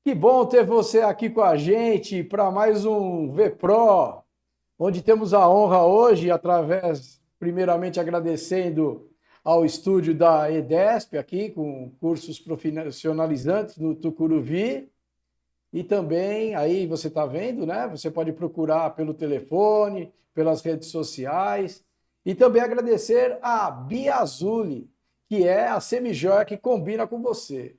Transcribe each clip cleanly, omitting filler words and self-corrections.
Que bom ter você aqui com a gente para mais um VPRO, onde temos a honra hoje, através, primeiramente agradecendo ao estúdio da EDESP aqui, com cursos profissionalizantes do Tucuruvi, e também, aí você está vendo, né? Você pode procurar pelo telefone, pelas redes sociais, e também agradecer a Bia Azuli, que é a semijoia que combina com você.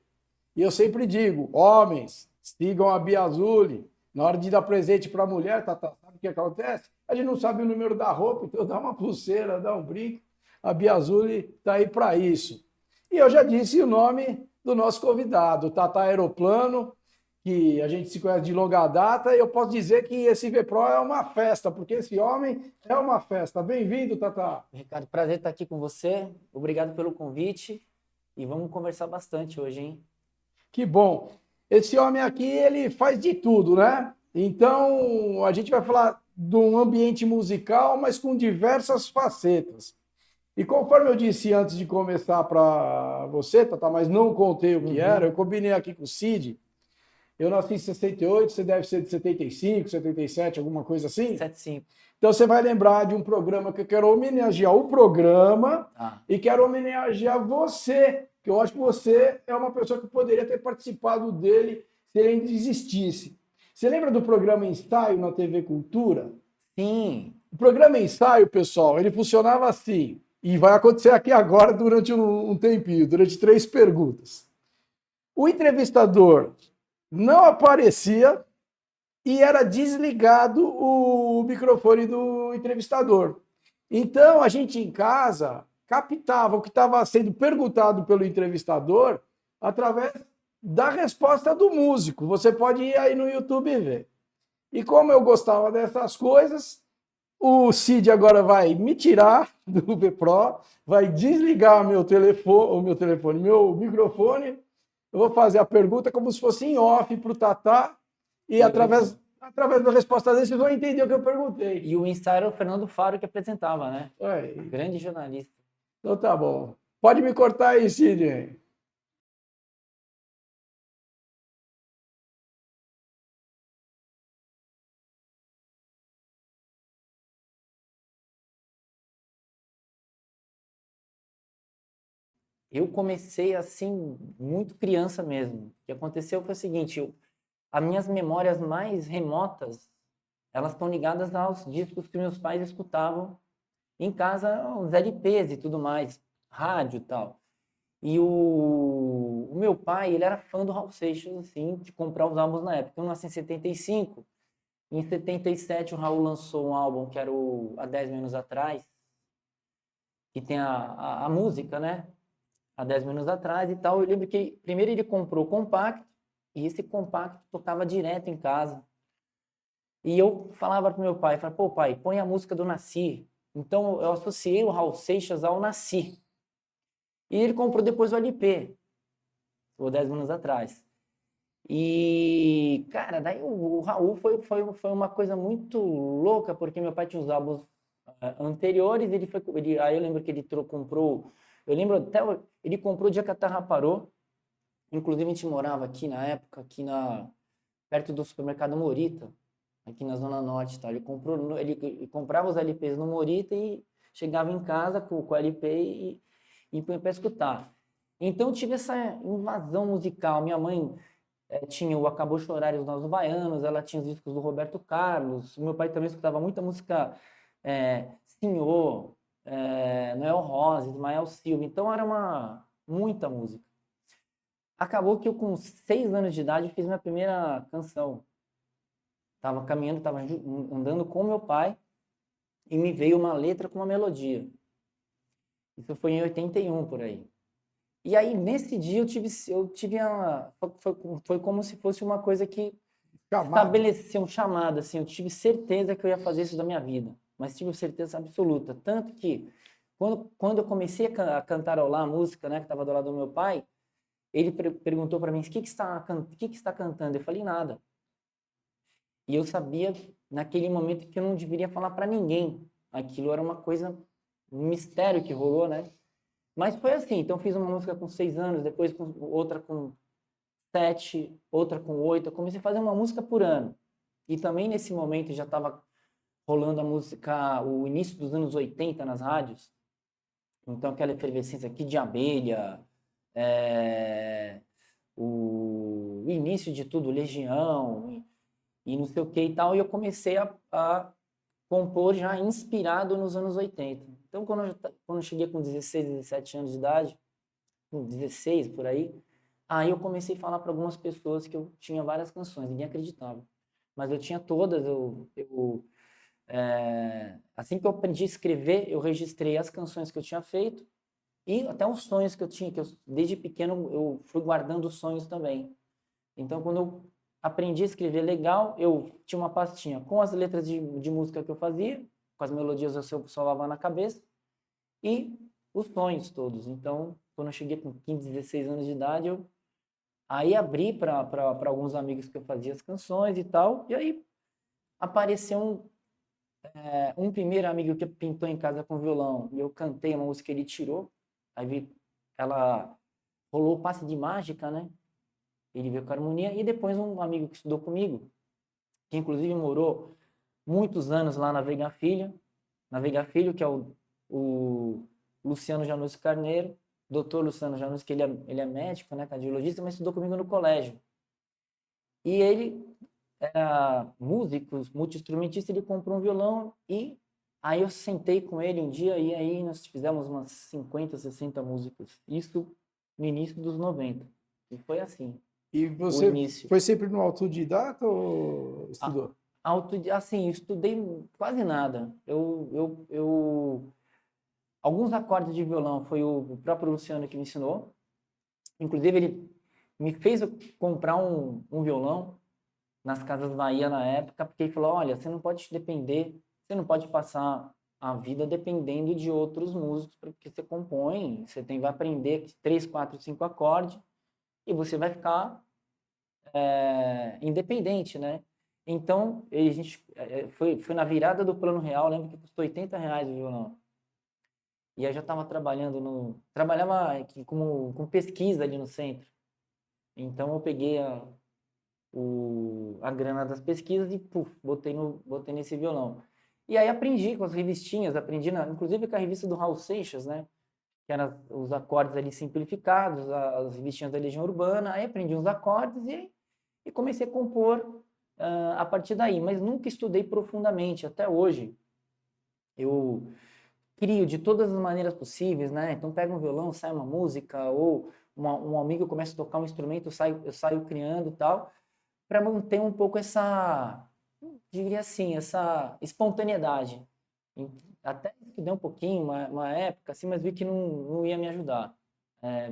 E eu sempre digo, homens, sigam a Bia Azuli. Na hora de dar presente para a mulher, sabe o que acontece? A gente não sabe o número da roupa, então dá uma pulseira, dá um brinco. A Bia Azuli está aí para isso. E eu já disse o nome do nosso convidado, Tata Aeroplano, que a gente se conhece de longa data, e eu posso dizer que esse VPRO é uma festa, porque esse homem é uma festa. Bem-vindo, Tata. Ricardo, prazer estar aqui com você. Obrigado pelo convite e vamos conversar bastante hoje, hein? Que bom. Esse homem aqui, ele faz de tudo, né? Então, a gente vai falar de um ambiente musical, mas com diversas facetas. E conforme eu disse antes de começar para você, Tata, mas não contei o que era, eu combinei aqui com o Cid. Eu nasci em 68, você deve ser de 75, 77, alguma coisa assim? 75. Então você vai lembrar de um programa que eu quero homenagear o programa e quero homenagear você, que eu acho que você é uma pessoa que poderia ter participado dele se ele ainda existisse. Você lembra do programa Ensaio na TV Cultura? Sim. O programa Ensaio, pessoal, ele funcionava assim, e vai acontecer aqui agora durante um tempinho, durante 3 perguntas. O entrevistador não aparecia e era desligado o microfone do entrevistador. Então, a gente em casa captava o que estava sendo perguntado pelo entrevistador através da resposta do músico. Você pode ir aí no YouTube e ver. E como eu gostava dessas coisas, o Cid agora vai me tirar do VPRO, vai desligar meu microfone. Eu vou fazer a pergunta como se fosse em off para o Tatá e através da resposta dele vocês vão entender o que eu perguntei. E o ensaio era o Fernando Faro que apresentava, né? É. Grande jornalista. Então tá bom. Pode me cortar aí, Cid. Eu comecei assim, muito criança mesmo. O que aconteceu foi o seguinte, as minhas memórias mais remotas, elas estão ligadas aos discos que meus pais escutavam em casa, os LPs e tudo mais, rádio e tal. E o meu pai, ele era fã do Raul Seixas, assim, de comprar os álbuns na época. Eu nasci em 75. Em 77, o Raul lançou um álbum que era o Há 10 Minutos Atrás, que tem a música, né? Há 10 Minutos Atrás e tal. Eu lembro que primeiro ele comprou o compacto, e esse compacto tocava direto em casa. E eu falava pro meu pai, pô pai, põe a música do Nasci. Então eu associei o Raul Seixas ao Nasci. E ele comprou depois o LP, ou 10 Minutos Atrás. E, cara, daí o Raul foi uma coisa muito louca, porque meu pai tinha os álbuns anteriores, aí eu lembro que ele comprou, eu lembro até, ele comprou o dia que a Terra parou, inclusive a gente morava aqui na época, perto do supermercado Morita, aqui na Zona Norte, tá? Ele comprava os LPs no Morita e chegava em casa com o LP e põe para escutar. Então eu tive essa invasão musical. Minha mãe tinha o Acabou Chorar e os Novos Baianos, ela tinha os discos do Roberto Carlos, meu pai também escutava muita música Senhor, Noel Rosa, Ismael Silva, então era muita música. Acabou que eu com 6 anos de idade fiz minha primeira canção. Tava caminhando, tava andando com meu pai e me veio uma letra com uma melodia. Isso foi em 81 por aí. E aí, nesse dia, foi como se fosse uma coisa que estabeleceu um chamado, assim, eu tive certeza que eu ia fazer isso da minha vida, mas tive certeza absoluta, tanto que quando eu comecei a cantarolar a música, né, que estava do lado do meu pai, ele perguntou para mim, o que está cantando? Eu falei, nada. E eu sabia, naquele momento, que eu não deveria falar para ninguém. Aquilo era uma coisa, um mistério que rolou, né? Mas foi assim, então fiz uma música com 6 anos, depois outra com 7, outra com 8. Eu comecei a fazer uma música por ano. E também nesse momento já estava rolando a música, o início dos anos 80 nas rádios. Então aquela efervescência aqui de abelha, o início de tudo, Legião e não sei o que e tal. E eu comecei a compor já inspirado nos anos 80. Então quando eu cheguei com 16, 17 anos de idade, com 16 por aí eu comecei a falar para algumas pessoas que eu tinha várias canções, ninguém acreditava. Mas eu tinha todas, assim que eu aprendi a escrever, eu registrei as canções que eu tinha feito e até os sonhos que eu tinha, desde pequeno eu fui guardando os sonhos também. Então, quando eu aprendi a escrever legal, eu tinha uma pastinha com as letras de música que eu fazia, com as melodias eu solava na cabeça, e os sonhos todos. Então, quando eu cheguei com 15, 16 anos de idade, aí abri para alguns amigos que eu fazia as canções e tal, e aí apareceu um primeiro amigo que pintou em casa com violão, e eu cantei uma música que ele tirou, aí ela rolou o passe de mágica, né? Ele veio com a harmonia, e depois um amigo que estudou comigo, que inclusive morou muitos anos lá na Veiga Filho, que é o Luciano Janussi Carneiro, doutor Luciano Janussi, que ele é médico, né, cardiologista, mas estudou comigo no colégio. E ele era músico, multi-instrumentista, ele comprou um violão e aí eu sentei com ele um dia e aí nós fizemos umas 50, 60 músicas. Isso no início dos 90. E foi assim, E o você início. foi sempre no autodidata ou estudou? Assim, estudei quase nada. Alguns acordes de violão foi o próprio Luciano que me ensinou. Inclusive, ele me fez comprar um violão nas Casas Bahia na época, porque ele falou, olha, você não pode depender, você não pode passar a vida dependendo de outros músicos, porque você compõe, vai aprender 3, 4, 5 acordes e você vai ficar independente, né? Então, a gente foi na virada do Plano Real, lembro que custou R$ 80 o violão. E aí eu já estava trabalhava com pesquisa ali no centro. Então eu peguei a grana das pesquisas e botei nesse violão. E aí aprendi com as revistinhas, inclusive com a revista do Raul Seixas, né? Que eram os acordes ali simplificados, as revistinhas da Legião Urbana. Aí aprendi os acordes e comecei a compor a partir daí. Mas nunca estudei profundamente, até hoje. Eu crio de todas as maneiras possíveis, né? Então pega um violão, sai uma música, ou um amigo começa a tocar um instrumento, eu saio criando e tal, para manter um pouco diria assim, essa espontaneidade. Até estudei um pouquinho, uma época, assim, mas vi que não ia me ajudar.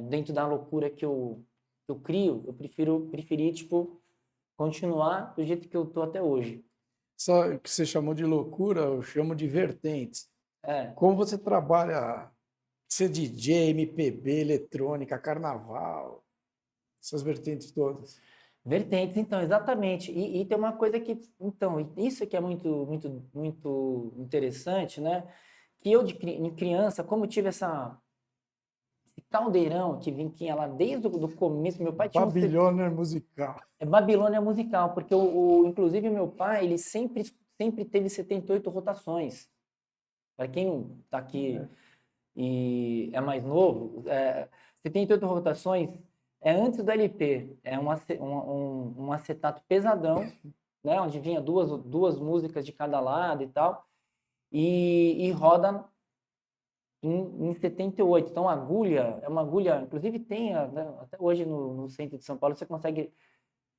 Dentro da loucura que eu crio, eu preferi, tipo, continuar do jeito que eu tô até hoje. Só que você chamou de loucura, eu chamo de vertentes. É. Como você trabalha ser DJ, MPB, eletrônica, carnaval, essas vertentes todas? Vertentes, então, exatamente. E tem uma coisa que, então, isso que é muito, muito, muito interessante, né? Que eu, de criança, como eu tive esse caldeirão que ia lá desde o começo, meu pai tinha Babilônia musical. Babilônia musical, porque inclusive meu pai, ele sempre teve 78 rotações. Para quem não está aqui e é mais novo, 78 rotações é antes do LP, é um acetato pesadão, né, onde vinha duas músicas de cada lado e tal, e roda em 78. Então, a agulha é uma agulha, inclusive tem, né, até hoje no centro de São Paulo, você consegue,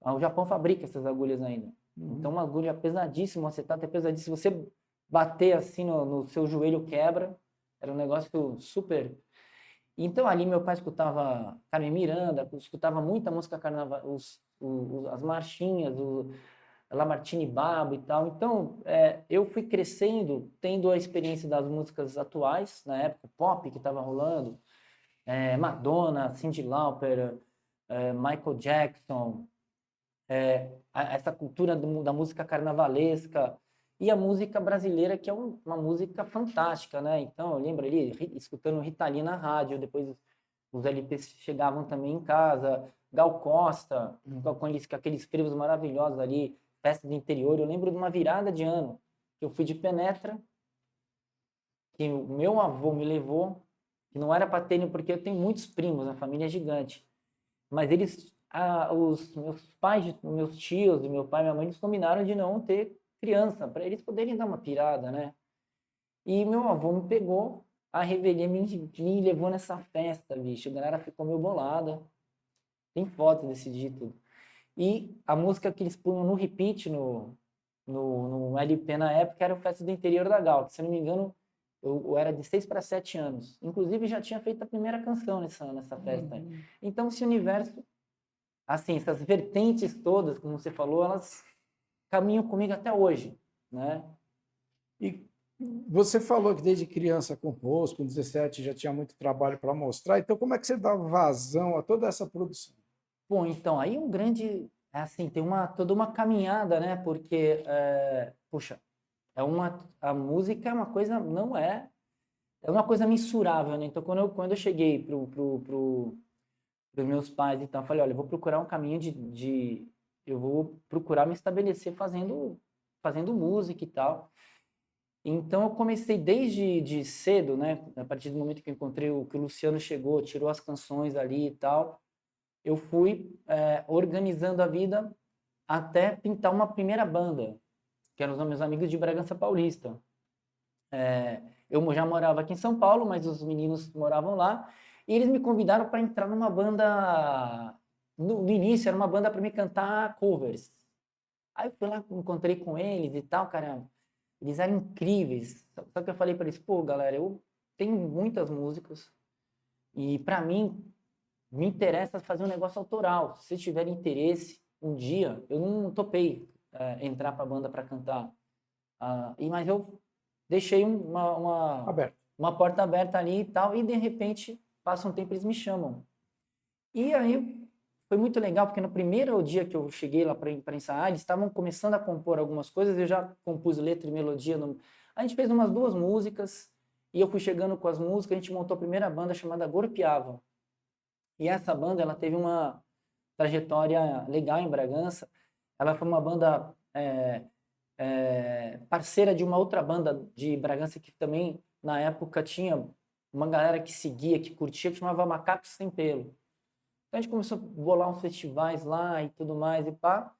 o Japão fabrica essas agulhas ainda. Então, uma agulha pesadíssima, um acetato é pesadíssimo, se você bater assim no seu joelho quebra, era um negócio super. Então ali meu pai escutava Carmen Miranda, escutava muita música carnaval, as marchinhas, o Lamartine Babo e tal. Então eu fui crescendo, tendo a experiência das músicas atuais, na época, pop que estava rolando, Madonna, Cyndi Lauper, Michael Jackson, essa cultura da música carnavalesca e a música brasileira, que é uma música fantástica, né? Então, eu lembro ali, escutando Rita Lee na rádio, depois os LPs chegavam também em casa, Gal Costa, com aqueles frevos maravilhosos ali, festa do interior. Eu lembro de uma virada de ano, que eu fui de Penetra, que o meu avô me levou, que não era para ter, porque eu tenho muitos primos, a família é gigante. Mas os meus pais, meus tios, e meu pai e minha mãe, eles combinaram de não ter criança, para eles poderem dar uma pirada, né? E meu avô me pegou, a revelia me levou nessa festa, bicho. A galera ficou meio bolada. Tem foto desse dia e tudo. E a música que eles punham no repeat no LP na época era o Festa do Interior da Gal, que, se eu não me engano, eu era de 6 para 7 anos. Inclusive, já tinha feito a primeira canção nessa festa. Então, esse universo, assim, essas vertentes todas, como você falou, elas caminham comigo até hoje, né? E você falou que desde criança compôs, com 17 já tinha muito trabalho para mostrar, então como é que você dá vazão a toda essa produção? Bom, então, aí um grande, assim, tem toda uma caminhada, né? Porque, puxa, a música é uma coisa, não é uma coisa mensurável, né? Então, quando eu cheguei pros meus pais, então, eu falei, olha, eu vou procurar um caminho eu vou procurar me estabelecer fazendo música e tal. Então, eu comecei desde de cedo, né? A partir do momento que eu encontrei que o Luciano chegou, tirou as canções ali e tal, eu fui organizando a vida até pintar uma primeira banda, que eram os meus amigos de Bragança Paulista. Eu já morava aqui em São Paulo, mas os meninos moravam lá, e eles me convidaram para entrar numa banda. No início, era uma banda para me cantar covers. Aí eu fui lá, encontrei com eles e tal, cara. Eles eram incríveis. Só que eu falei para eles, pô, galera, eu tenho muitas músicas, e para mim, me interessa fazer um negócio autoral. Se vocês tiverem interesse, um dia, eu não topei entrar para a banda para cantar. Mas eu deixei Aberto. uma porta aberta ali e tal, e de repente, passa um tempo, eles me chamam. E aí foi muito legal, porque no primeiro dia que eu cheguei lá para ensaiar, eles estavam começando a compor algumas coisas, eu já compus letra e melodia. A gente fez umas 2 músicas, e eu fui chegando com as músicas, a gente montou a primeira banda chamada Gorpiava. E essa banda, ela teve uma trajetória legal em Bragança. Ela foi uma banda parceira de uma outra banda de Bragança que também, na época, tinha uma galera que seguia, que curtia, que chamava Macacos Sem Pelo. Então a gente começou a bolar uns festivais lá e tudo mais e pá.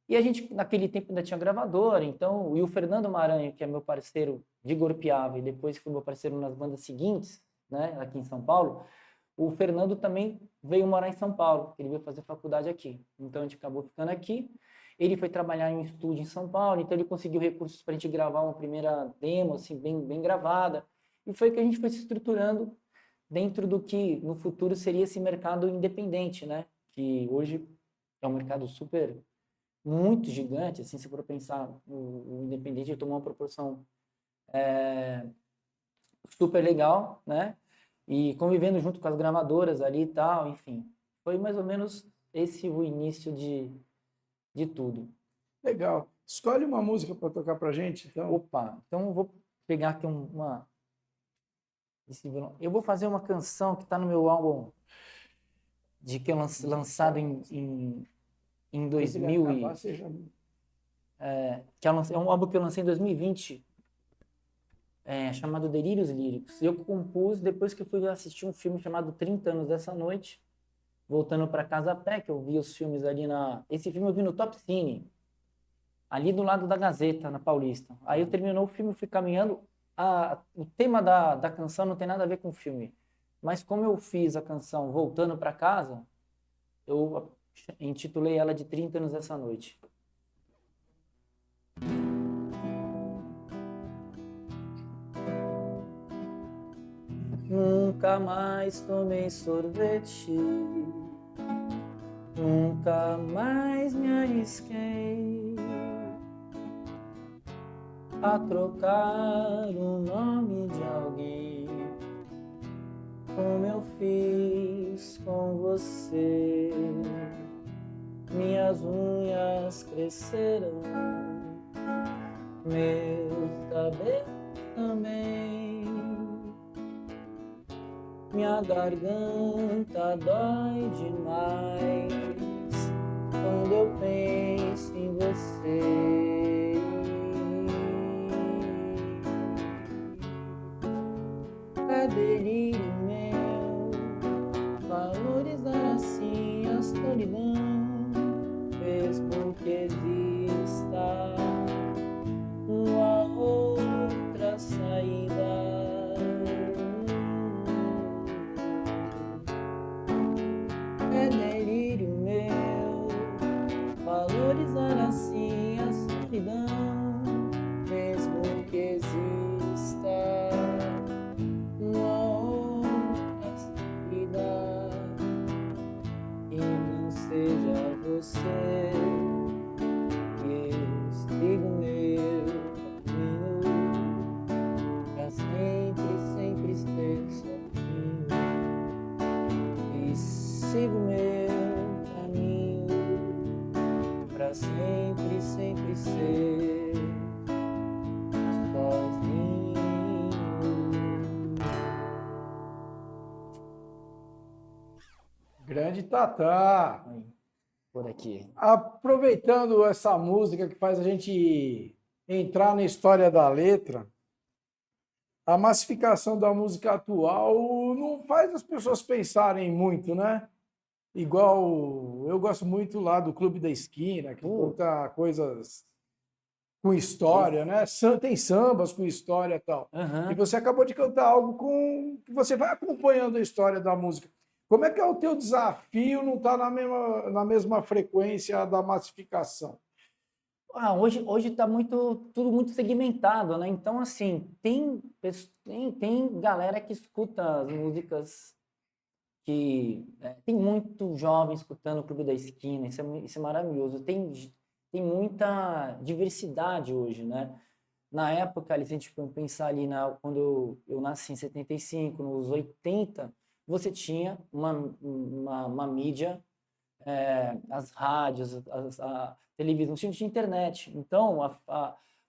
E a gente, naquele tempo, ainda tinha gravadora, então, e o Fernando Maranhão, que é meu parceiro de Gorpiava, e depois foi meu parceiro nas bandas seguintes, né, aqui em São Paulo, o Fernando também veio morar em São Paulo, ele veio fazer faculdade aqui. Então a gente acabou ficando aqui. Ele foi trabalhar em um estúdio em São Paulo, então ele conseguiu recursos para a gente gravar uma primeira demo, assim, bem gravada. E foi que a gente foi se estruturando dentro do que no futuro seria esse mercado independente, né? Que hoje é um mercado muito gigante, assim, se for pensar, o independente tomou uma proporção super legal, né? E convivendo junto com as gravadoras ali e tal, enfim. Foi mais ou menos esse o início de tudo. Legal. Escolhe uma música para tocar para gente, então. Opa, então eu vou pegar aqui eu vou fazer uma canção que está no meu álbum que eu lançado em 2000 acabar, seja... é um álbum que eu lancei em 2020, chamado Delírios Líricos. Eu compus depois que eu fui assistir um filme chamado 30 Anos Dessa Noite, voltando para casa a pé, que eu vi os filmes ali Esse filme eu vi no Top Cine, ali do lado da Gazeta, na Paulista. Aí eu terminou o filme, fui caminhando. O tema da canção não tem nada a ver com o filme. Mas como eu fiz a canção voltando para casa, eu intitulei ela de 30 Anos Dessa Noite. Nunca mais tomei sorvete, nunca mais me arrisquei a trocar o nome de alguém, como eu fiz com você. Minhas unhas cresceram, meus cabelos também. minha garganta dói demais quando eu penso em você. É delírio meu valorizar assim a solidão, mesmo que exista uma outra saída. É delírio meu valorizar assim a solidão, mesmo que exista uma outra saída e não seja você. Eu sigo meu caminho pra sempre, sempre ser sozinho. E sigo meu caminho pra sempre, sempre ser sozinho. Grande Tatá. Aí, por aqui. Aproveitando essa música que faz a gente entrar na história da letra, a massificação da música atual não faz as pessoas pensarem muito, né? Igual eu gosto muito lá do Clube da Esquina, que conta coisas com história, né? Tem sambas com história e tal. Aham. E você acabou de cantar algo com que você vai acompanhando a história da música. Como é que é o teu desafio não estar na mesma frequência da massificação? Hoje está tudo muito segmentado, né? Então, assim, tem galera que escuta as músicas tem muito jovem escutando o Clube da Esquina, isso é maravilhoso. Tem muita diversidade hoje, né? Na época, ali, se a gente for pensar ali, quando eu nasci em 75, nos 80, você tinha uma mídia, as rádios, a televisão, tinha internet. Então,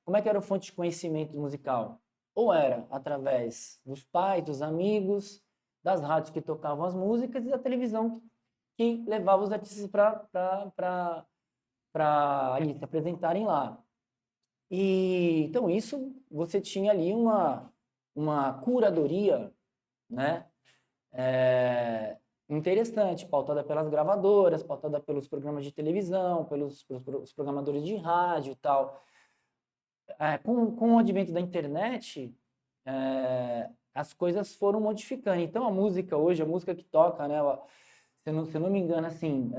como é que era a fonte de conhecimento musical? Ou era através dos pais, dos amigos, das rádios que tocavam as músicas e da televisão que levava os artistas para ali se apresentarem lá. E então isso você tinha ali uma curadoria, né? Interessante, pautada pelas gravadoras, pautada pelos programas de televisão, pelos programadores de rádio e tal. Com o advento da internet, as coisas foram modificando. Então, a música hoje, a música que toca, né? Se eu não me engano, assim,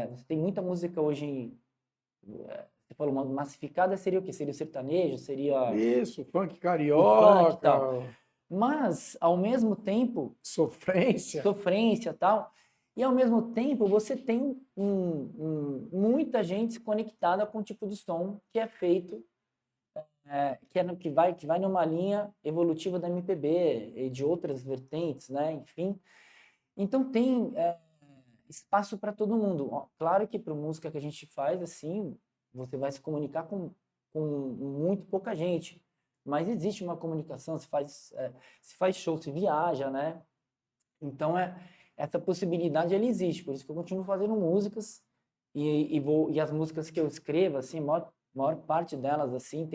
você tem muita música hoje. Você falou, uma massificada seria o quê? Seria o sertanejo? Seria Isso, funk o funk e carioca, tal. Mas, ao mesmo tempo, sofrência. sofrência e tal, e ao mesmo tempo você tem muita gente conectada com o tipo de som que é feito, que vai numa linha evolutiva da MPB e de outras vertentes, né? Enfim. Então tem espaço para todo mundo. Ó, claro que para música que a gente faz, assim, você vai se comunicar com muito pouca gente, mas existe uma comunicação, se faz show, se viaja, né? Então, essa possibilidade, ela existe, por isso que eu continuo fazendo músicas e as músicas que eu escrevo, assim, maior parte delas, assim,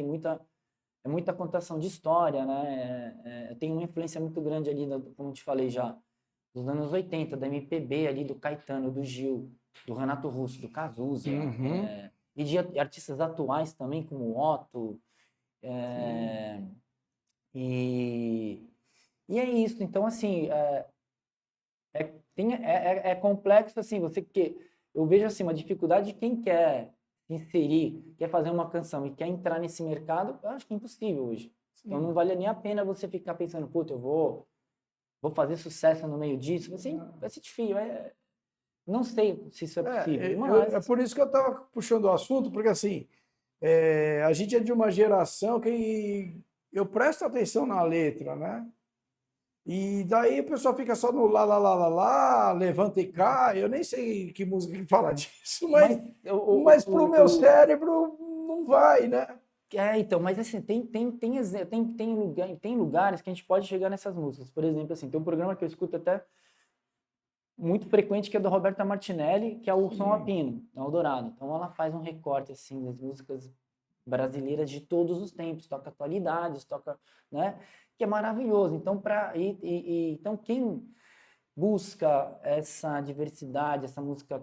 é muita contação de história, né? Tem uma influência muito grande ali, como eu te falei já, dos anos 80, da MPB ali, do Caetano, do Gil, do Renato Russo, do Cazuza, e de artistas atuais também, como o Otto, e é isso. Então, assim, é complexo, assim, eu vejo, assim, uma dificuldade de quem quer se inserir, quer fazer uma canção e quer entrar nesse mercado, eu acho que é impossível hoje. Então, não vale nem a pena você ficar pensando, puta, eu vou fazer sucesso no meio disso, vai ser difícil. Não sei se isso é possível, mas... É por isso que eu estava puxando o assunto, porque assim, a gente é de uma geração que eu presto atenção na letra, né? E daí o pessoal fica só no lá, lá, lá, lá, lá, levanta e cai. Eu nem sei que música que fala disso, mas para o meu cérebro não vai, né? Então, mas assim, tem lugares que a gente pode chegar nessas músicas. Por exemplo, assim, tem um programa que eu escuto até muito frequente, que é do Roberta Martinelli, que é o Som Apino, na Eldorado. Então ela faz um recorte, assim, das músicas brasileiras de todos os tempos, toca atualidades, toca, né? Que é maravilhoso. Então, então quem busca essa diversidade, essa música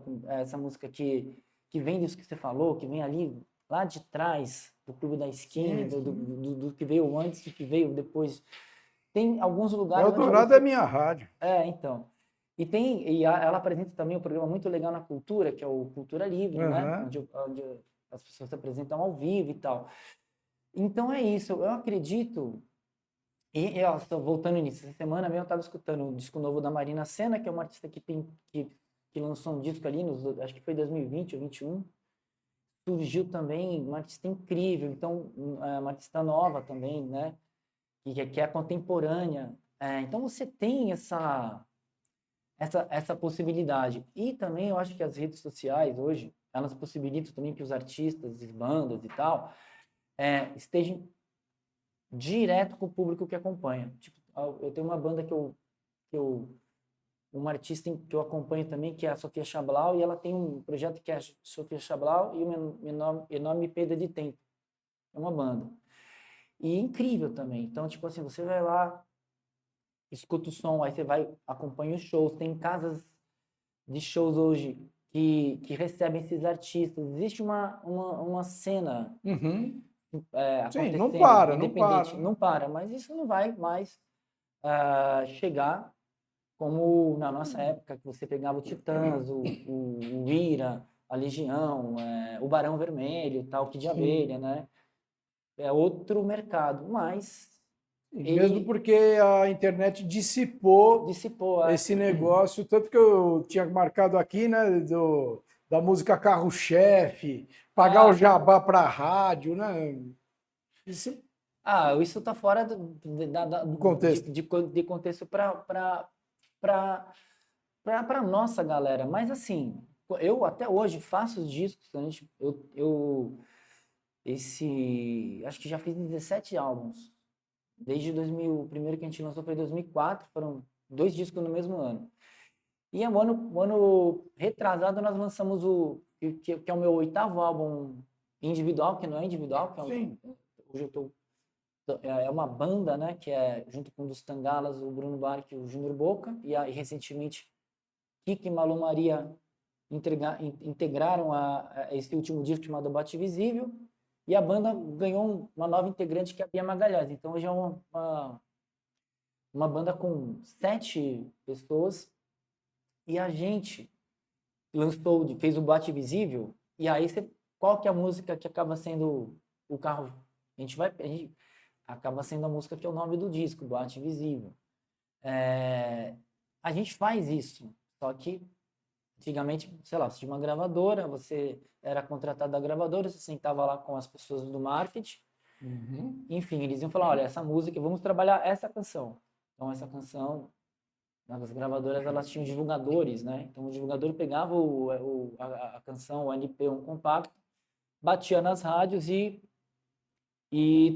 que vem disso que você falou, que vem ali lá de trás do Clube da Esquina, do que veio antes, do que veio depois. Tem alguns lugares onde Eldorado é minha rádio. então. Ela apresenta também um programa muito legal na Cultura, que é o Cultura Livre, né? Onde as pessoas se apresentam ao vivo e tal. Então é isso. Eu acredito. Voltando nisso, essa semana mesmo eu estava escutando o disco novo da Marina Sena, que é uma artista que lançou um disco ali, acho que foi 2020 ou 2021. Surgiu também uma artista incrível, então, uma artista nova também, né? Que é contemporânea. Então você tem essa possibilidade. E também eu acho que as redes sociais hoje, elas possibilitam também que os artistas, as bandas e tal, estejam direto com o público que acompanha. Tipo, eu tenho uma banda uma artista que eu acompanho também, que é a Sofia Chablau, e ela tem um projeto que é a Sofia Chablau e o Enorme Perda de Tempo. É uma banda. E incrível também. Então, tipo assim, você vai lá, escuta o som, aí você vai, acompanha os shows, tem casas de shows hoje que recebem esses artistas. Existe uma cena Sim, não acontecendo, para, não independente, para. não para, mas isso não vai mais chegar como na nossa época, que você pegava o Titãs, o Ira, a Legião, o Barão Vermelho, tal, Kid de Abelha, né? É outro mercado, mas Mesmo ele porque a internet dissipou dissipou. esse negócio, tanto que eu tinha marcado aqui, né, da música carro-chefe, pagar o jabá para a rádio, né? Isso Isso está fora no contexto. de contexto para nossa galera. Mas assim, eu até hoje faço os discos. Acho que já fiz 17 álbuns. Desde 2000, o primeiro que a gente lançou foi em 2004, foram 2 discos no mesmo ano. E o ano retrasado nós lançamos que é o meu 8º álbum individual, que não é individual, hoje eu tô é uma banda, né, que é junto com um dos Tangalas, o Bruno Barque e o Júnior Boca, e recentemente Kiki e Malu Maria integraram esse último disco chamado Bate Visível, e a banda ganhou uma nova integrante, que é a Bia Magalhães. Então hoje é uma banda com 7 pessoas, e a gente fez o Bate Visível, e aí qual que é a música que acaba sendo o carro? A gente acaba sendo a música que é o nome do disco, Boate Visível. A gente faz isso, só que antigamente, sei lá, você tinha uma gravadora, você era contratado da gravadora, você sentava lá com as pessoas do marketing, enfim, eles iam falar, olha, essa música, vamos trabalhar essa canção. Então, essa canção, as gravadoras, elas tinham divulgadores, né? Então, o divulgador pegava a canção, o LP, um compacto, batia nas rádios e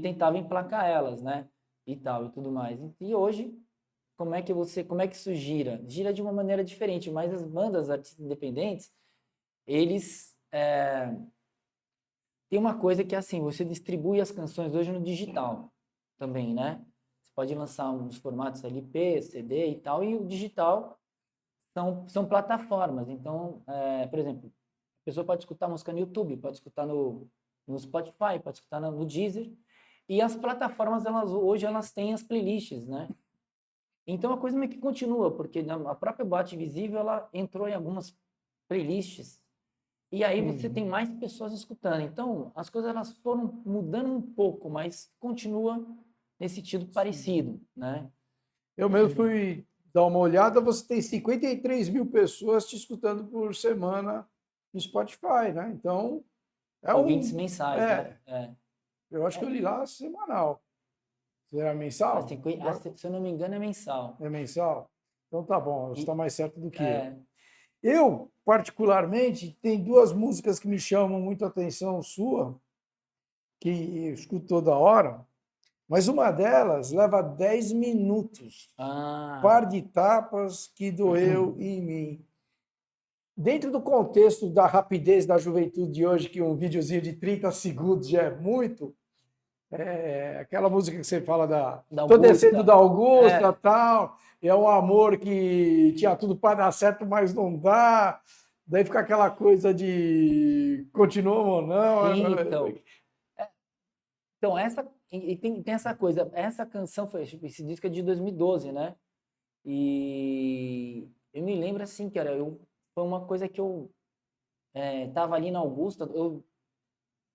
tentava emplacar elas, né? E tal, e tudo mais. E hoje, como é que isso gira? Gira de uma maneira diferente, mas as bandas, artistas independentes, eles têm uma coisa que é assim, você distribui as canções hoje no digital também, né? Você pode lançar uns formatos LP, CD e tal, e o digital são plataformas. Então, por exemplo, a pessoa pode escutar música no YouTube, pode escutar no Spotify, pode escutar no Deezer, e as plataformas, hoje elas têm as playlists, né? Então a coisa meio que continua, porque a própria Boate Visível, ela entrou em algumas playlists, e aí você tem mais pessoas escutando. Então as coisas elas foram mudando um pouco, mas continua nesse sentido parecido, né? Eu mesmo fui dar uma olhada, você tem 53 mil pessoas te escutando por semana no Spotify, né? Então, Ouvintes mensais, né? Eu acho que eu li lá semanal. Será mensal? Se eu não me engano, é mensal. É mensal? Então tá bom, você está mais certo do que eu. É, Eu, particularmente, tem 2 músicas que me chamam muito a atenção sua, que eu escuto toda hora, mas uma delas leva 10 minutos. Ah, Par de tapas que doeu em mim. Dentro do contexto da rapidez da juventude de hoje, que um videozinho de 30 segundos já é muito, aquela música que você fala da. da Tô descendo da Augusta. Augusta, É, tal, é um amor que tinha tudo para dar certo, mas não dá. Daí fica aquela coisa de continuam ou sim, não. então. Então, tem essa coisa. Essa canção foi, esse disco é de 2012, né? E eu me lembro assim, cara, foi uma coisa que eu tava ali na Augusta,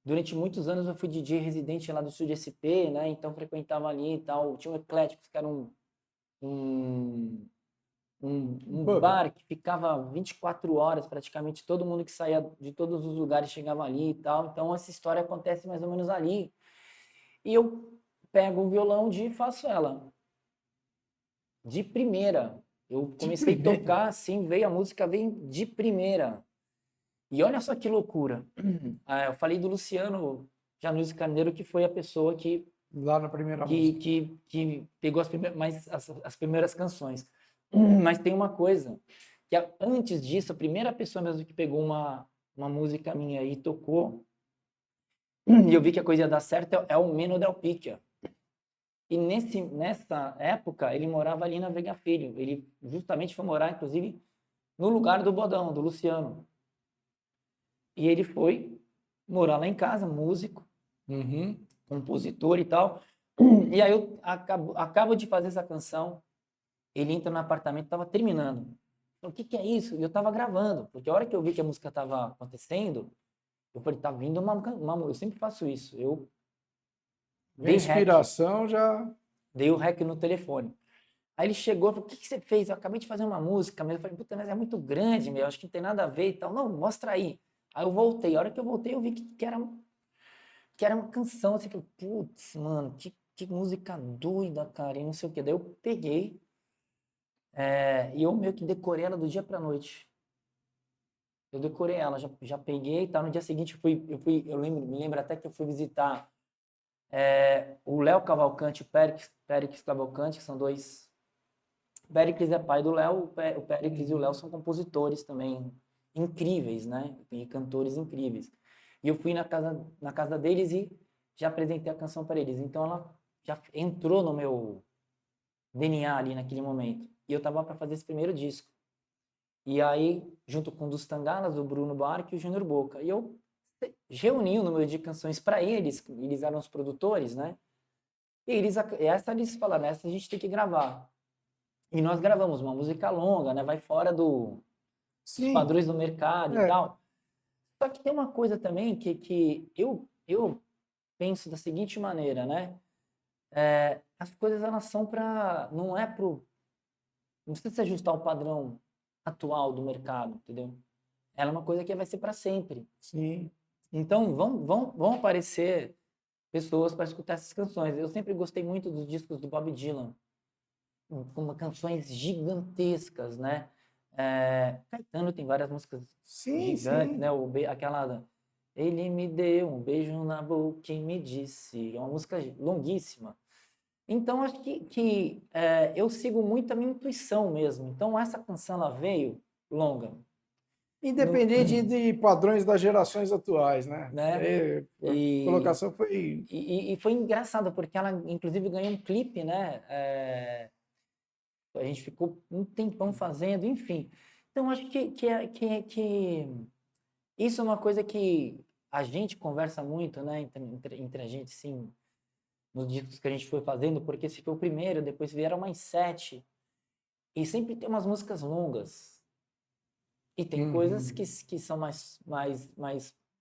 durante muitos anos eu fui DJ residente lá do Estúdio SP, né? Então frequentava ali e tal. Tinha o Ecléticos, que era um, um Pub. bar que ficava 24 horas, praticamente todo mundo que saía de todos os lugares chegava ali e tal. Então essa história acontece mais ou menos ali. E eu pego o violão e faço ela. De primeira. Eu De comecei a primeira. tocar assim, veio a música, veio de primeira. E olha só que loucura. Eu falei do Luciano Januzzi Carneiro, que foi a pessoa Lá na primeira que, música. que, que pegou as primeiras canções. Mas tem uma coisa, antes disso, a primeira pessoa mesmo que pegou uma música minha e tocou, e eu vi que a coisa ia dar certo, é o Meno Del Picchia. E nessa época, ele morava ali na Veiga Filho. Ele justamente foi morar, inclusive, no lugar do Bodão, do Luciano. E ele foi morar lá em casa, músico, Uhum. compositor e tal. E aí eu acabo de fazer essa canção, ele entra no apartamento, estava terminando. O que é isso? E eu estava gravando, porque a hora que eu vi que a música estava acontecendo, eu falei, tá vindo eu sempre faço isso. Eu Vem dei rec, inspiração já. dei o rec no telefone. Aí ele chegou e falou, o que você fez? Eu acabei de fazer uma música, mas eu falei, puta, mas é muito grande, meu, acho que não tem nada a ver e tal. Não, mostra aí. Aí eu voltei. A hora que eu voltei, eu vi que era uma canção. Assim, falei, putz, mano, que música doida, cara, e não sei o quê. Daí eu peguei e eu meio que decorei ela do dia pra noite. Eu decorei ela, já peguei e tal. No dia seguinte eu me lembro até que eu fui visitar o Léo Cavalcante e o Péricles Cavalcante, que são dois. O Péricles é pai do Léo, o Péricles e o Léo são compositores também incríveis, né? E cantores incríveis. E eu fui na casa deles e já apresentei a canção para eles. Então ela já entrou no meu DNA ali naquele momento. E eu tava para fazer esse primeiro disco. E aí, junto com o dos Tangalas, o Bruno Barque e o Júnior Boca. E eu reuni o número de canções para eles eram os produtores, né? E eles falaram, essa a gente tem que gravar. E nós gravamos uma música longa, né? Vai fora dos Sim. padrões do mercado e É. tal. Só que tem uma coisa também que eu penso da seguinte maneira, né? As coisas elas são para, não é pro, não precisa se ajustar ao padrão atual do mercado, entendeu? Ela é uma coisa que vai ser para sempre. Sim. Então vão aparecer pessoas para escutar essas canções. Eu sempre gostei muito dos discos do Bob Dylan, com canções gigantescas, né? Caetano tem várias músicas Sim, gigantes, né? sim. Aquela Ele me deu um beijo na boca e me disse, é uma música longuíssima. Então acho que eu sigo muito a minha intuição mesmo. Então essa canção ela veio longa, no, Independente de padrões das gerações atuais, né? né? A E, colocação foi. e foi engraçado porque ela inclusive ganhou um clipe, né? A gente ficou um tempão fazendo, enfim. Então, acho que isso é uma coisa que a gente conversa muito, né, entre a gente, sim, nos discos que a gente foi fazendo, porque esse foi o primeiro, depois vieram mais 7, e sempre tem umas músicas longas, e tem coisas que, Uhum. que são mais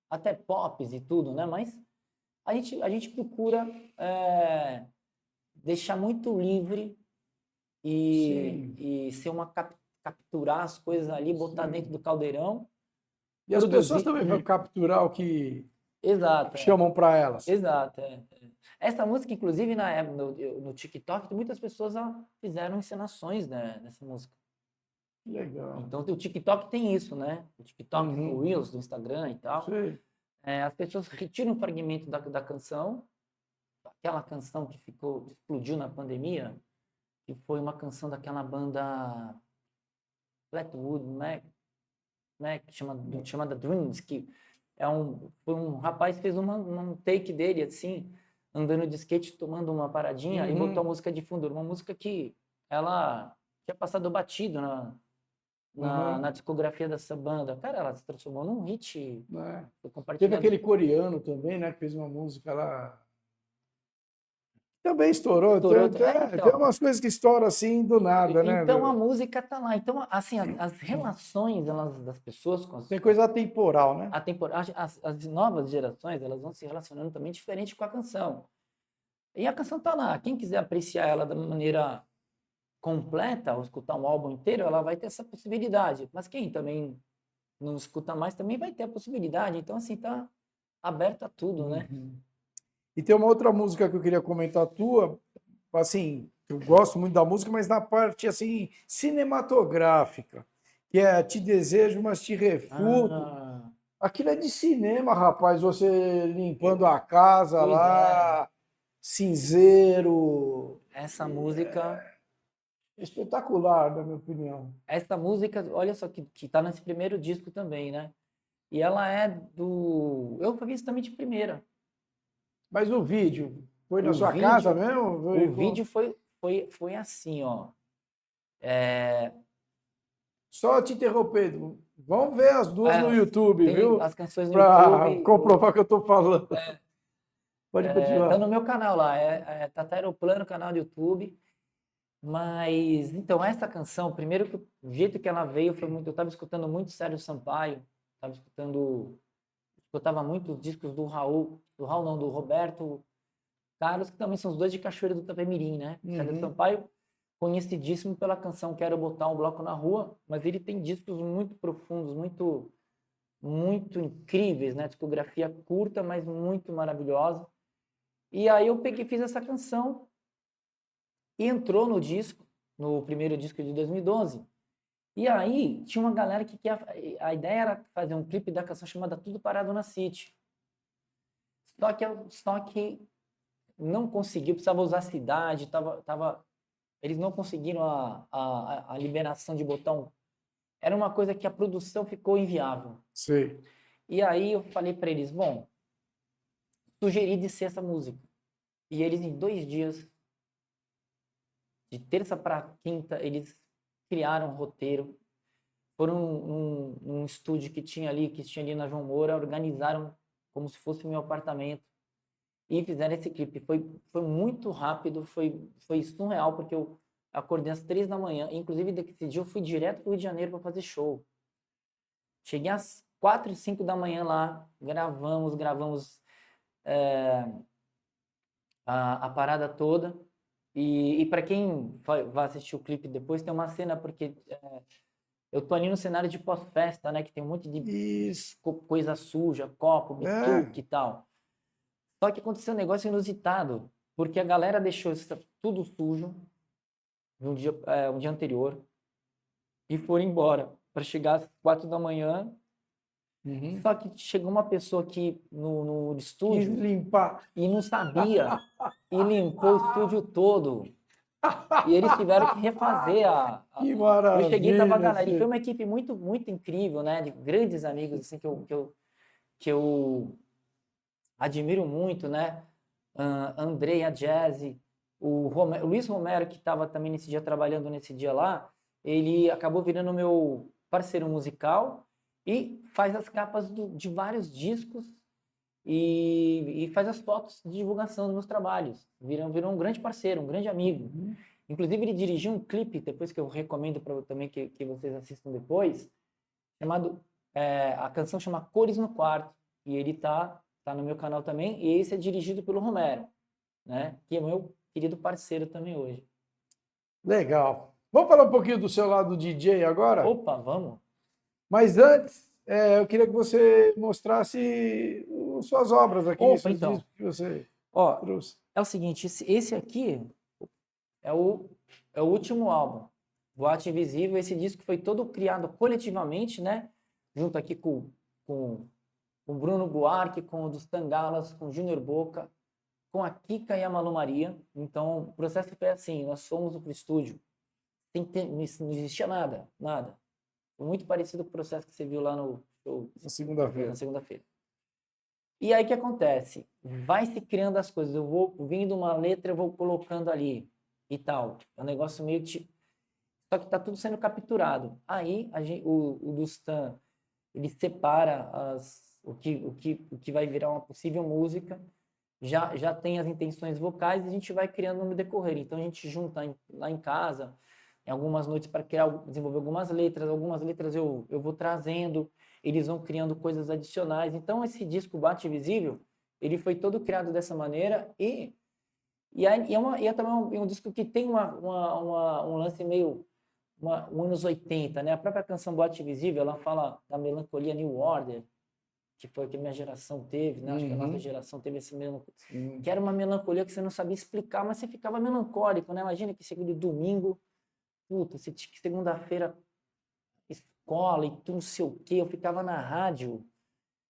até pops e tudo, né, mas a gente procura deixar muito livre Sim, e ser capturar as coisas ali, botar dentro sim. do caldeirão, E as pessoas produzir. também vão capturar o que Exato, chamam para elas. exato. Essa música, inclusive, no TikTok, muitas pessoas fizeram encenações, né, nessa música. Legal. Então, o TikTok tem isso, né? O TikTok, o Uhum. Reels do Instagram e tal. Sei. as pessoas retiram um fragmento da canção, aquela canção que explodiu na pandemia, que foi uma canção daquela banda Fleetwood Mac, né, chamada Dreams, que foi um rapaz que fez um take dele, assim, andando de skate, tomando uma paradinha e botou a música de fundo. Uma música que ela tinha passado batido na discografia dessa banda. Cara, ela se transformou num hit. Foi Teve compartilhado. aquele coreano também, né, que fez uma música lá. Também estourou. Estourou. Tem umas coisas que estouram assim do nada, né? Então a música tá lá. Então, assim, as relações das pessoas com Tem coisa atemporal, né? as novas gerações, elas vão se relacionando também diferente com a canção. E a canção tá lá. Quem quiser apreciar ela da maneira completa, ou escutar um álbum inteiro, ela vai ter essa possibilidade. Mas quem também não escuta mais também vai ter a possibilidade. Então, assim, tá aberto a tudo, né? E tem uma outra música que eu queria comentar tua, assim, eu gosto muito da música, mas na parte, assim, cinematográfica, que é Te Desejo, mas Te Refuto. Aquilo é de cinema, rapaz, você limpando a casa Pois lá, cinzeiro. Essa música, Espetacular, na minha opinião. olha só que tá nesse primeiro disco também, né? E ela é do... Eu vi isso também de primeira. Mas o vídeo, foi na O sua casa vídeo, mesmo? o vídeo foi assim, ó. Só te interrompendo. Vamos ver as duas no YouTube, Tem viu? as canções no Para YouTube. comprovar o que eu estou falando. Pode Tá continuar. no meu canal lá, Tata Aeroplano, canal do YouTube. Mas, então, essa canção, primeiro que o jeito que ela veio foi muito. Eu estava escutando muito Sérgio Sampaio, escutava muito os discos do Raul não, do Roberto Carlos, que também são os dois de Cachoeira do Itapemirim, né? Sérgio Sampaio, conhecidíssimo pela canção Quero Botar um Bloco na Rua, mas ele tem discos muito profundos, muito, muito incríveis, né? Discografia curta, mas muito maravilhosa. E aí eu fiz essa canção e entrou no disco, no primeiro disco de 2012. E aí tinha uma galera a ideia era fazer um clipe da canção chamada Tudo Parado na City. Só que não conseguiu, precisava usar a cidade, eles não conseguiram a liberação de botão. Era uma coisa que a produção ficou inviável. Sei. E aí eu falei para eles, bom, sugeri de ser essa música. E eles em 2 dias, de terça para quinta, eles criaram um roteiro, foram num estúdio que tinha ali na João Moura, organizaram como se fosse o meu apartamento e fizeram esse clipe. Foi muito rápido, foi surreal, porque eu acordei às 3 da manhã, inclusive desse dia eu fui direto para o Rio de Janeiro para fazer show. Cheguei às 4 e 5 da manhã lá, gravamos a parada toda. E para quem vai assistir o clipe depois, tem uma cena, porque eu tô ali no cenário de pós-festa, né? Que tem um monte de coisa suja, copo, bituque e tal. Só que aconteceu um negócio inusitado, porque a galera deixou isso tudo sujo um dia anterior e foram embora para chegar às 4 da manhã. Só que chegou uma pessoa aqui no estúdio e não sabia e limpou o estúdio todo. E eles tiveram que refazer Que maravilha! Eu cheguei e tava a galera. E foi uma equipe muito, muito incrível, né? De grandes amigos, assim, que eu admiro muito, né? Andrei, a Jazzy, o Luiz Romero, que estava também nesse dia trabalhando nesse dia lá, ele acabou virando meu parceiro musical e faz as capas de vários discos e faz as fotos de divulgação dos meus trabalhos. Virou um grande parceiro, um grande amigo. Inclusive, ele dirigiu um clipe, depois que eu recomendo para também que vocês assistam depois, chamado, a canção chama Cores no Quarto, e ele tá no meu canal também, e esse é dirigido pelo Romero, né? Que é meu querido parceiro também hoje. Legal. Vamos falar um pouquinho do seu lado DJ agora? Opa, vamos? Mas antes, eu queria que você mostrasse suas obras aqui, seus então. discos que você trouxe. É o seguinte, esse aqui é o último álbum, Boate Invisível. Esse disco foi todo criado coletivamente, né? Junto aqui com com o Bruno Buarque, com o dos Tangalas, com o Júnior Boca, com a Kika e a Malu Maria. Então, o processo foi assim, nós fomos pro estúdio, não existia nada, nada. Foi muito parecido com o processo que você viu lá no show. Na segunda-feira. Na segunda-feira. E aí o que acontece? Vai se criando as coisas, eu vou vindo uma letra, eu vou colocando ali e tal. É um negócio meio tipo... Só que tá tudo sendo capturado. Aí o Dustan, ele separa o que vai virar uma possível música, já tem as intenções vocais e a gente vai criando no decorrer. Então a gente junta lá em casa, em algumas noites para desenvolver algumas letras eu vou trazendo, eles vão criando coisas adicionais. Então esse disco Bate Visível, ele foi todo criado dessa maneira e é também um disco que tem um lance meio um anos 80, né? A própria canção Boate Visível, ela fala da melancolia New Order, que foi que a minha geração teve, né? Acho que a nossa geração teve esse melancolia, que era uma melancolia que você não sabia explicar, mas você ficava melancólico, né? Imagina que segundo domingo, puta, segunda-feira, escola e tu não sei o quê, eu ficava na rádio,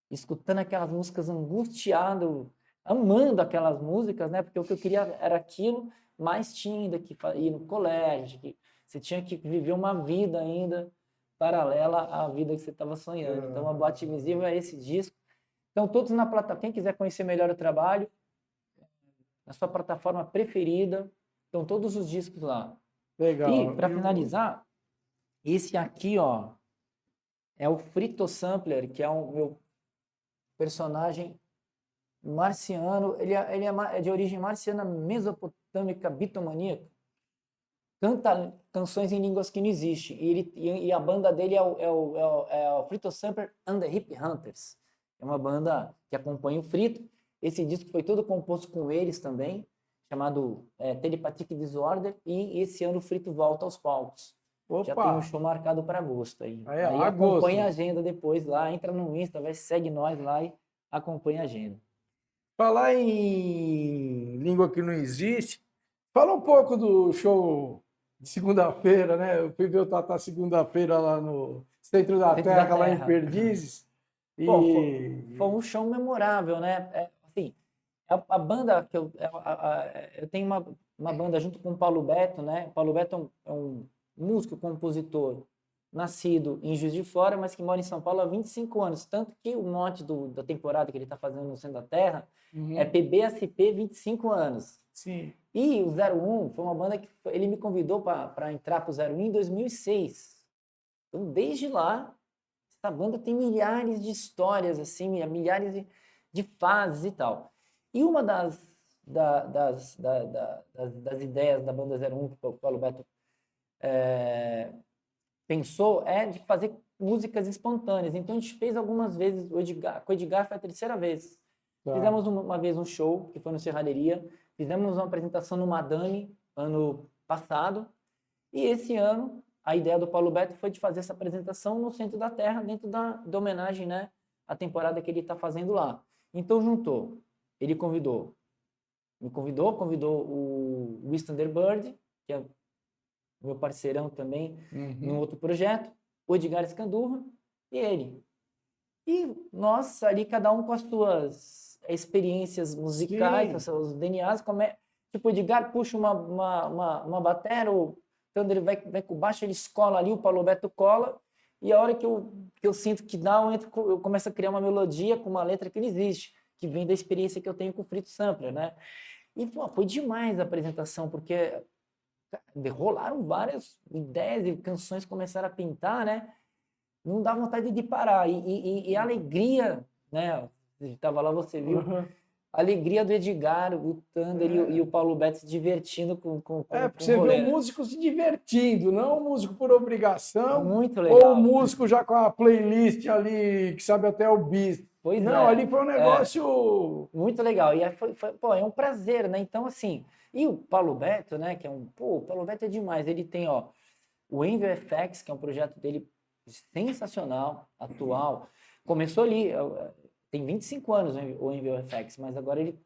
escutando aquelas músicas angustiado, amando aquelas músicas, né? Porque o que eu queria era aquilo, mas tinha ainda que ir no colégio, que você tinha que viver uma vida ainda paralela à vida que você estava sonhando. Então, a Boate Invisível é esse disco. Então, todos na plataforma. Quem quiser conhecer melhor o trabalho, na sua plataforma preferida, estão todos os discos lá. Legal. E, para finalizar, esse aqui, ó, é o Frito Sampler, que é o meu personagem marciano. Ele é de origem marciana, mesopotâmica, bitomaníaca. Canta canções em línguas que não existem. E a banda dele é o Frito Sampler and the Hip Hunters. É uma banda que acompanha o Frito. Esse disco foi todo composto com eles também, chamado Telepathic Disorder. E esse ano o Frito volta aos palcos. Opa. Já tem um show marcado para agosto. Aí agosto. Acompanha a agenda depois lá, entra no Insta, segue nós lá e acompanha a agenda. Falar em língua que não existe, fala um pouco do show de segunda-feira, né? Eu fui ver o Tata segunda-feira lá no Centro da Terra, lá em Perdizes. E... Pô, foi um show memorável, né? Assim, a banda que eu tenho uma banda junto com o Paulo Beto, né? O Paulo Beto é um músico, compositor, nascido em Juiz de Fora, mas que mora em São Paulo há 25 anos. Tanto que o mote da temporada que ele está fazendo no Centro da Terra é PBSP 25 anos. Sim. E o 01 foi uma banda que ele me convidou para entrar para o 01 em 2006. Então, desde lá, essa banda tem milhares de histórias, assim, milhares de fases e tal. E uma das ideias da banda 01 que o Paulo Beto pensou de fazer músicas espontâneas. Então, a gente fez algumas vezes, com o Edgar foi a terceira vez. Tá. Fizemos uma vez um show, que foi no Serralheria, fizemos uma apresentação no Madame, ano passado, e esse ano, a ideia do Paulo Beto foi de fazer essa apresentação no Centro da Terra, dentro da homenagem, né, à temporada que ele está fazendo lá. Então, ele convidou o Winston Bird, que é meu parceirão também, num outro projeto, o Edgar Escandurra e ele. E nós ali, cada um com as suas experiências musicais, os seus DNAs, tipo, o Edgar puxa uma batera, o Thunder vai com o baixo, ele escola ali, o Paulo Beto cola, e a hora que eu sinto que dá, eu começo a criar uma melodia com uma letra que não existe, que vem da experiência que eu tenho com o Frito Sampler, né? E, pô, foi demais a apresentação, porque rolaram várias ideias e canções começaram a pintar, né? Não dá vontade de parar. E a alegria, né? Estava lá, você viu, a alegria do Edgar, o Thunder e o Paulo Beto se divertindo com você vê o músico se divertindo, não o músico por obrigação. Muito legal. Ou o músico já com a playlist ali, que sabe até o bis. Pois não, ali foi um negócio... Muito legal. E aí pô, é um prazer, né? Então, assim... E o Paulo Beto, né? Que é o Paulo Beto é demais. Ele tem, ó, o Envy FX, que é um projeto dele sensacional, atual. Começou ali, tem 25 anos o Envy FX, mas agora ele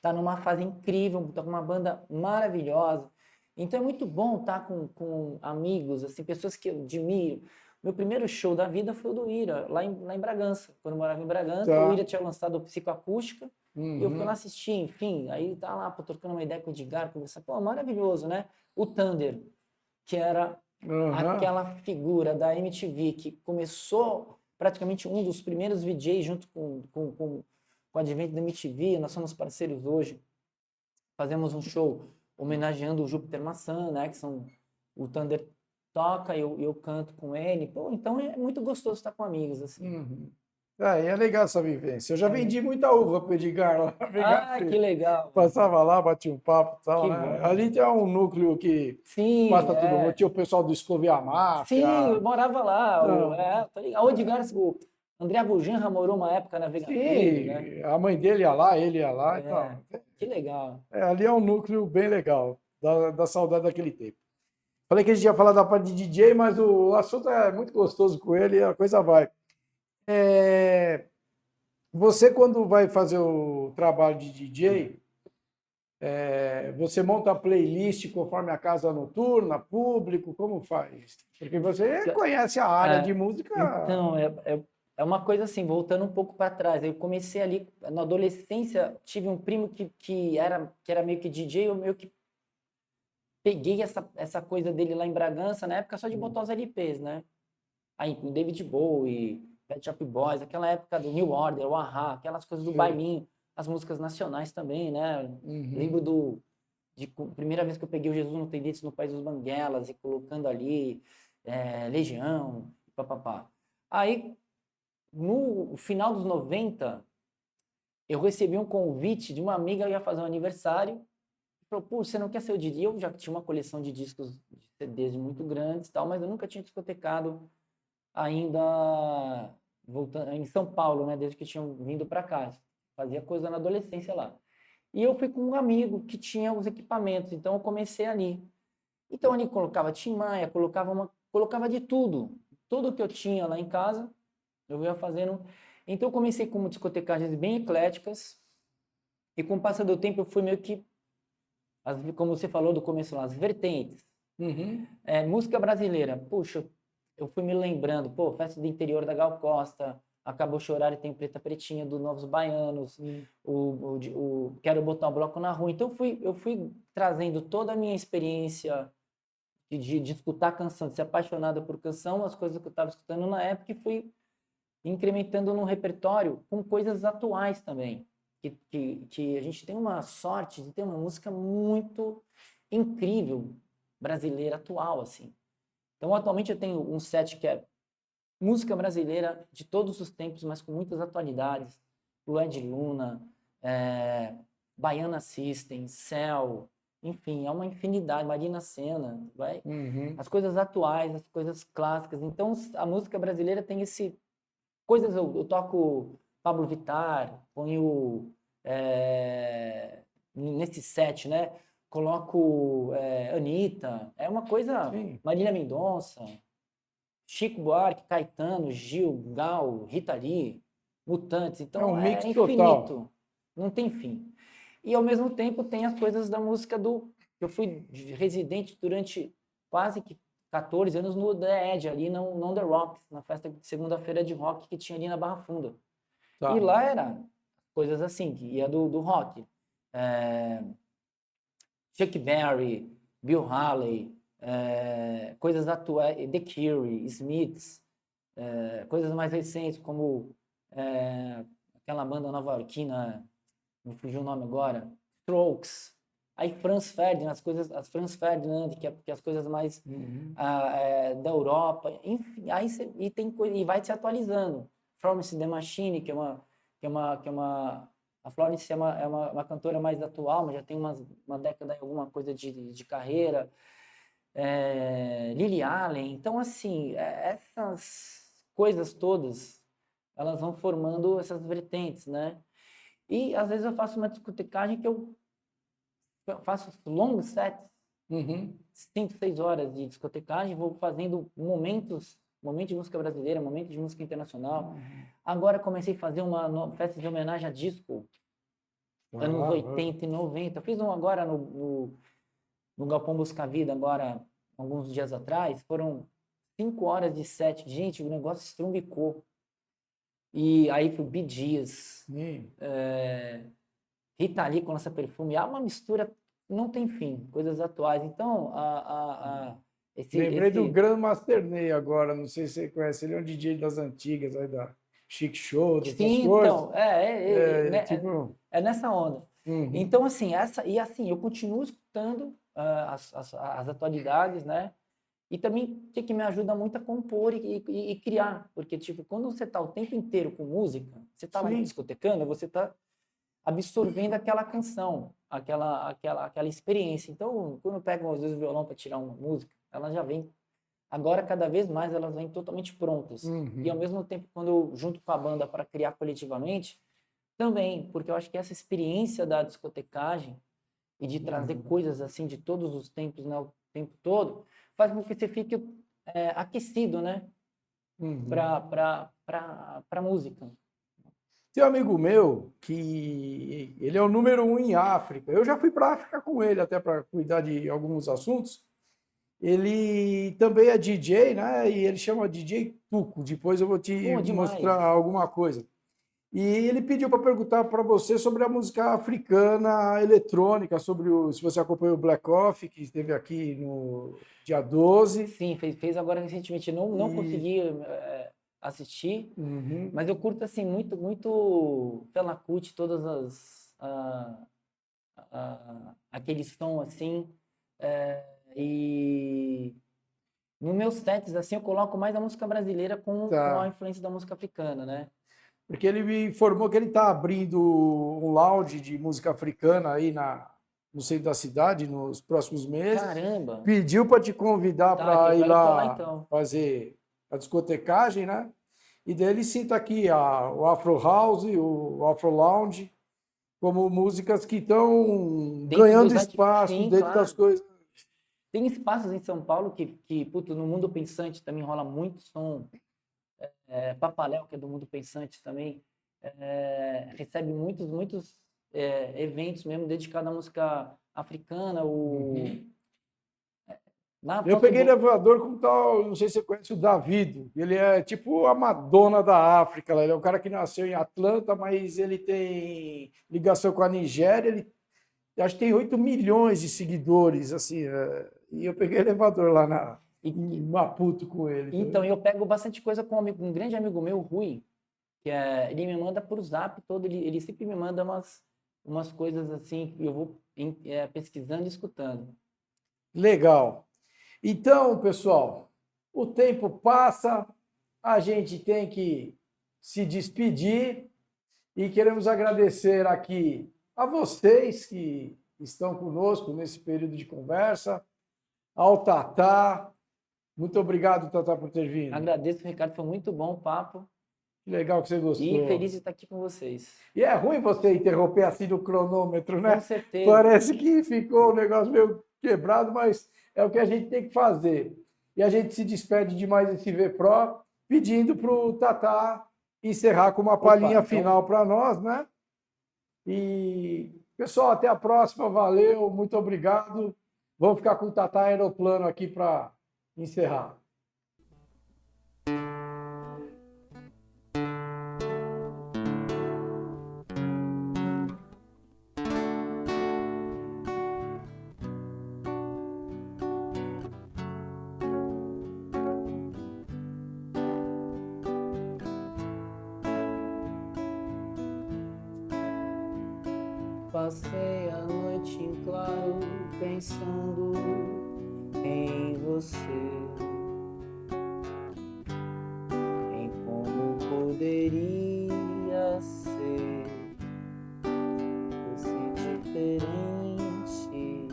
tá numa fase incrível, tá com uma banda maravilhosa. Então é muito bom estar com amigos, assim, pessoas que eu admiro. Meu primeiro show da vida foi o do Ira, lá em Bragança. Quando eu morava em Bragança, o Tá. Ira tinha lançado o Psicoacústica, e eu fui lá Uhum. assistir, enfim. Aí tá lá, pô, trocando uma ideia com o Edgar, conversando. Pô, maravilhoso, né? O Thunder, que era Aham. aquela figura da MTV que começou praticamente um dos primeiros VJs junto com o advento da MTV. Nós somos parceiros hoje. Fazemos um show homenageando o Júpiter Maçã, né? Que são o Thunder toca e eu canto com ele. Pô, então é muito gostoso estar com amigos assim. Uhum. É legal essa vivência. Eu já É vendi muito... muita uva pro Edgar lá, pegar Ah, que filho. legal, velho. Passava lá, batia um papo e tal, Que né? bom. Ali tem um núcleo que Sim, passa todo mundo. é. Tinha o pessoal do Escovia Sim, eu Máfia. morava lá. Não, Tô ligado. O Edgar, o André Bujanra morou uma época na Vega Filho, né? sim, a mãe dele ia lá, ele ia lá e É, tal. que legal. Ali é um núcleo bem legal, da saudade daquele tempo. Falei que a gente ia falar da parte de DJ, mas o assunto é muito gostoso com ele e a coisa vai. É, você, quando vai fazer o trabalho de DJ, você monta a playlist conforme a casa noturna, público, como faz? Porque você conhece a área de É, música. então, é uma coisa assim, voltando um pouco para trás. Eu comecei ali, na adolescência, tive um primo que era meio que DJ, eu meio que peguei essa coisa dele lá em Bragança, na época só de botar os LPs, né? Aí, o David Bowie, Pet Shop Boys, aquela época do New Order, o A-ha, aquelas coisas do Sei. bailinho, as músicas nacionais também, né? Uhum. Lembro primeira vez que eu peguei o Jesus Não Tem Dentes no País dos Banguelas e colocando ali Legião, papapá. Aí, no final dos 90, eu recebi um convite de uma amiga que ia fazer um aniversário. Falou, pô, você não quer ser o DJ? Eu já tinha uma coleção de discos, de CDs muito grandes e tal, mas eu nunca tinha discotecado ainda voltando em São Paulo, né? Desde que tinham vindo para cá. Fazia coisa na adolescência lá. E eu fui com um amigo que tinha os equipamentos, então eu comecei ali. Então ali colocava Tim Maia, colocava de tudo. Tudo que eu tinha lá em casa, eu ia fazendo. Então eu comecei com discotecagens bem ecléticas e com o passar do tempo eu fui meio que, como você falou do começo lá, as vertentes. Uhum. Música brasileira, puxa, eu fui me lembrando, pô, Festa do Interior da Gal Costa, Acabou Chorar e Tem Preta Pretinha, do Novos Baianos, Uhum. o Quero Botar o Bloco na Rua. Então eu fui trazendo toda a minha experiência de escutar canção, de ser apaixonada por canção, as coisas que eu estava escutando na época, e fui incrementando no repertório com coisas atuais também. Que a gente tem uma sorte de ter uma música muito incrível brasileira atual, assim. Então, atualmente eu tenho um set que é música brasileira de todos os tempos, mas com muitas atualidades. Lued Luna, é, Baiana System, Cell, enfim, é uma infinidade. Marina Sena, vai? Uhum. As coisas atuais, as coisas clássicas. Então, a música brasileira tem coisas. Eu toco Pablo Vittar, ponho nesse set, né? Coloco Anitta, é uma coisa. Sim. Marília Mendonça, Chico Buarque, Caetano, Gil, Gal, Rita Lee, Mutantes. É um Então é mix total. infinito, não tem fim. E ao mesmo tempo tem as coisas da música do. Eu fui residente durante quase que 14 anos no The Edge, ali no The Rocks, na festa de segunda-feira de rock que tinha ali na Barra Funda. E Tá. lá era coisas assim, que ia do rock. É, Chuck Berry, Bill Haley, coisas atuais, The Cure, Smiths, coisas mais recentes, como aquela banda nova-iorquina, me fugiu o nome agora, Strokes. Aí Franz Ferdinand, as Franz Ferdinand, que é as coisas mais Uhum. da Europa, enfim, aí e vai se atualizando. Florence The Machine, a Florence é uma cantora mais atual, mas já tem uma década e alguma coisa de carreira. Lily Allen. Então, assim, essas coisas todas, elas vão formando essas vertentes, né? E às vezes eu faço uma discotecagem que eu faço longos sets, Uhum. 5, 6 horas de discotecagem, vou fazendo momentos de música brasileira, momentos de música internacional. Agora comecei a fazer uma festa de homenagem a disco, anos Ah, 80 e 90. Fiz um agora no Galpão Busca Vida, agora, alguns dias atrás. Foram 5 horas de set. Gente, o negócio estrumbicou. E aí foi Bee Gees, Rita Lee com Lança Perfume. Há uma mistura, não tem fim, coisas atuais. Então, Lembrei do Grandmaster Ney agora, não sei se você conhece, ele é um DJ das antigas, aí da Chic Show, dessas Sim, coisas. então, né, Tipo... é nessa onda. Uhum. Então, assim, eu continuo escutando as atualidades, né? E também que me ajuda muito a compor e criar, porque, tipo, quando você tá o tempo inteiro com música, você tá lá Sim. discotecando, você tá absorvendo aquela canção, aquela experiência. Então, quando eu pego, às vezes, o violão para tirar uma música, ela já vem. Agora, cada vez mais, elas vêm totalmente prontas. Uhum. E, ao mesmo tempo, quando eu junto com a banda para criar coletivamente, também, porque eu acho que essa experiência da discotecagem e de trazer coisas assim de todos os tempos, né, o tempo todo, faz com que você fique aquecido, né, para música. Tem um amigo meu que ele é o número 1 em África. Eu já fui para a África com ele até para cuidar de alguns assuntos. Ele também é DJ, né? E ele chama DJ Tuco. Depois eu vou te mostrar alguma coisa. E ele pediu para perguntar para você sobre a música africana eletrônica, se você acompanhou o Black Coffee, que esteve aqui no dia 12. Sim, fez agora recentemente. Não consegui assistir, mas eu curto assim muito Fela Kuti, todas aqueles sons assim. E no meus sets assim eu coloco mais a música brasileira com a influência da música africana, né? Porque ele me informou que ele está abrindo um lounge de música africana aí no centro da cidade nos próximos meses. Caramba! Pediu para te convidar para ir lá colar, então. fazer a discotecagem, né? E daí ele cita aqui o Afro House, o Afro Lounge, como músicas que estão ganhando espaço dentro das coisas. Tem espaços em São Paulo que puto, no Mundo Pensante também rola muito som. Papaléu, que é do Mundo Pensante também, recebe muitos eventos mesmo dedicados à música africana. Eu peguei elevador com tal, não sei se você conhece o Davido. Ele é tipo a Madonna da África. Ele é um cara que nasceu em Atlanta, mas ele tem ligação com a Nigéria. Ele acho que tem 8 milhões de seguidores, assim. E eu peguei elevador lá em Maputo com ele. Então, eu pego bastante coisa com um grande amigo meu, o Rui, que ele me manda por zap todo, ele sempre me manda umas coisas assim, que eu vou pesquisando e escutando. Legal. Então, pessoal, o tempo passa, a gente tem que se despedir e queremos agradecer aqui a vocês que estão conosco nesse período de conversa, ao Tatá. Muito obrigado, Tatá, por ter vindo. Agradeço, Ricardo, foi muito bom o papo. Que legal que você gostou. E feliz de estar aqui com vocês. E é ruim você interromper assim no cronômetro, né? Com certeza. Parece que ficou um negócio meio quebrado, mas é o que a gente tem que fazer. E a gente se despede de mais esse VPRO, pedindo para o Tatá encerrar com uma palhinha final para nós, né? E, pessoal, até a próxima. Valeu, muito obrigado. Vamos ficar com o Tatá Aeroplano aqui para encerrar. Passei a noite em claro pensando em você, em como poderia ser fosse diferente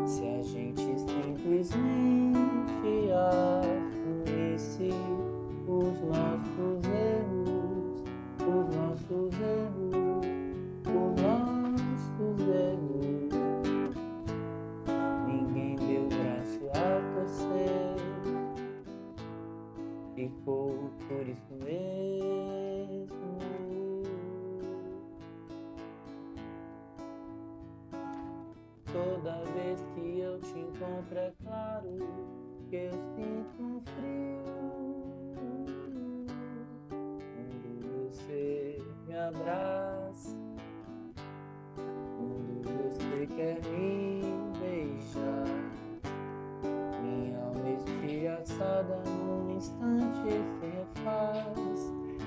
se a gente simplesmente assumisse os nossos erros, os nossos erros. Ninguém deu braço a torcer, ficou por isso mesmo. Toda vez que eu te encontro é claro que eu sinto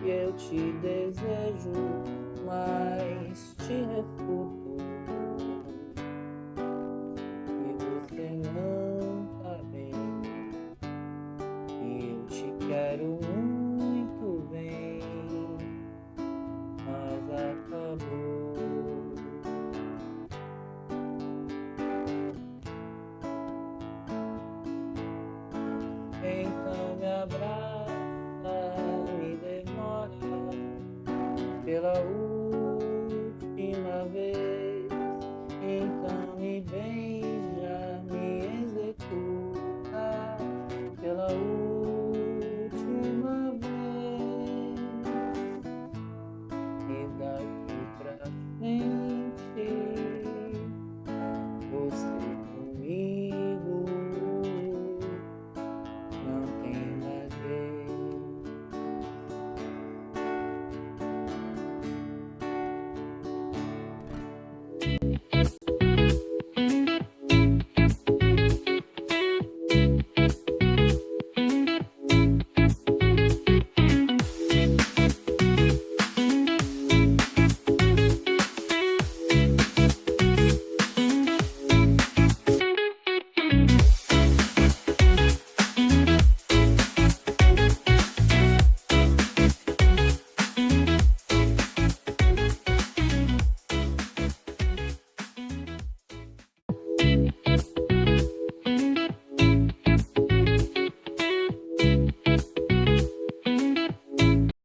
que eu te desejo, mas te refuto que você não tá bem. E eu te quero muito bem, mas acabou. Então me abraça, me demora pela